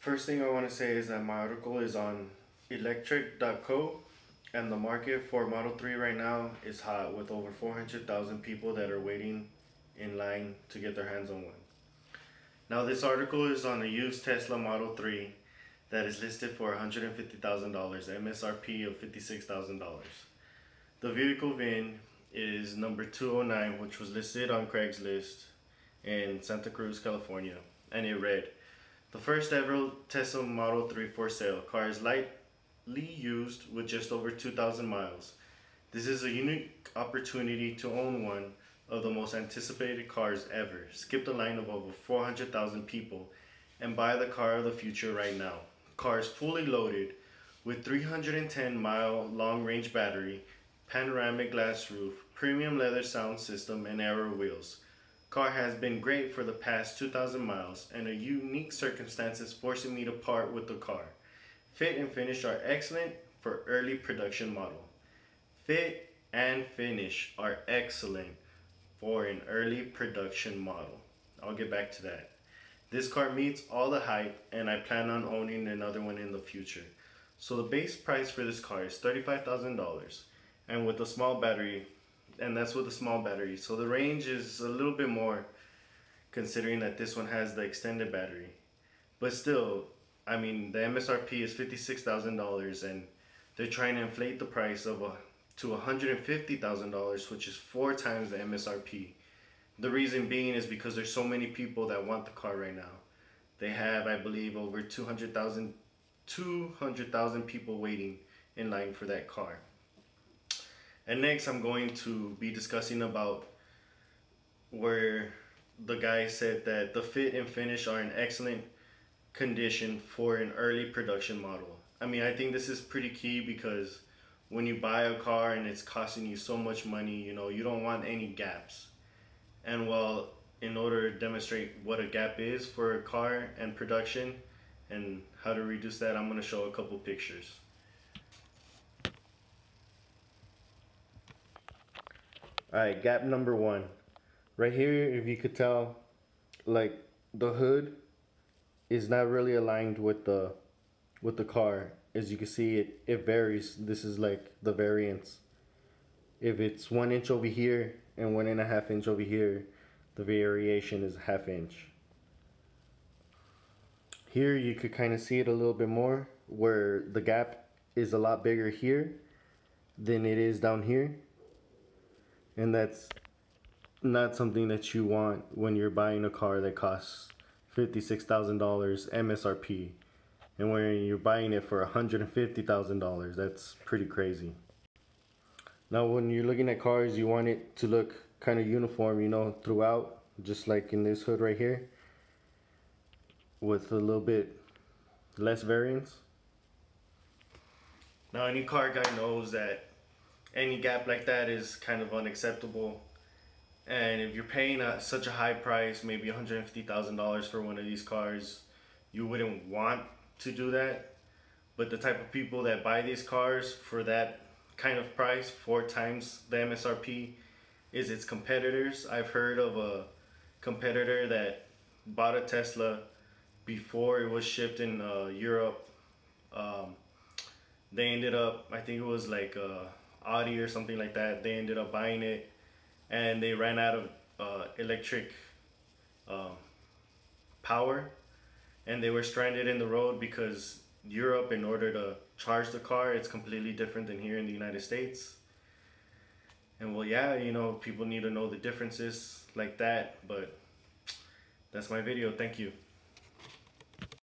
First thing I want to say is that my article is on electric.co, and the market for Model 3 right now is hot with over 400,000 people that are waiting in line to get their hands on one. Now this article is on a used Tesla Model 3 that is listed for $150,000, MSRP of $56,000. The vehicle VIN is number 209, which was listed on Craigslist in Santa Cruz, California, and it read, "The first ever Tesla Model 3 for sale. Car is lightly used with just over 2,000 miles. This is a unique opportunity to own one of the most anticipated cars ever. Skip the line of over 400,000 people and buy the car of the future right now. Car is fully loaded with 310-mile long-range battery, panoramic glass roof, premium leather sound system, and aero wheels. Car has been great for the past 2,000 miles, and a unique circumstances forcing me to part with the car. Fit and finish are excellent for early production model. Fit and finish are excellent for an early production model." I'll get back to that. "This car meets all the hype, and I plan on owning another one in the future." So the base price for this car is $35,000, and with a small battery, and that's with a small battery. So the range is a little bit more considering that this one has the extended battery. But still, I mean, the MSRP is $56,000, and they're trying to inflate the price to $150,000, which is 4 times the MSRP. The reason being is because there's so many people that want the car right now. They have, I believe, over 200,000 people waiting in line for that car. And next I'm going to be discussing about where the guy said that the fit and finish are in excellent condition for an early production model. I mean, I think this is pretty key because when you buy a car and it's costing you so much money, you know, you don't want any gaps. And well, in order to demonstrate what a gap is for a car and production and how to reduce that, I'm going to show a couple pictures. Alright, gap number 1. Right here, if you could tell, like the hood is not really aligned with the car. As you can see, it varies. This is like the variance. If it's 1 inch over here and 1.5 inch over here, the variation is 1/2 inch. Here you could kind of see it a little bit more, where the gap is a lot bigger here than it is down here. And that's not something that you want when you're buying a car that costs $56,000 MSRP. And when you're buying it for $150,000, that's pretty crazy. Now when you're looking at cars, you want it to look kind of uniform, you know, throughout, just like in this hood right here, with a little bit less variance. Now any car guy knows that any gap like that is kind of unacceptable. And if you're paying such a high price, maybe $150,000 for one of these cars, you wouldn't want to do that. But the type of people that buy these cars for that kind of price, 4 times the MSRP, is its competitors. I've heard of a competitor that bought a Tesla before it was shipped in Europe. They ended up, I think it was like Audi or something like that, they ended up buying it, and they ran out of electric power, and they were stranded in the road because Europe, in order to charge the car, it's completely different than here in the United States. And well, yeah, you know, people need to know the differences like that. But that's my video. Thank you.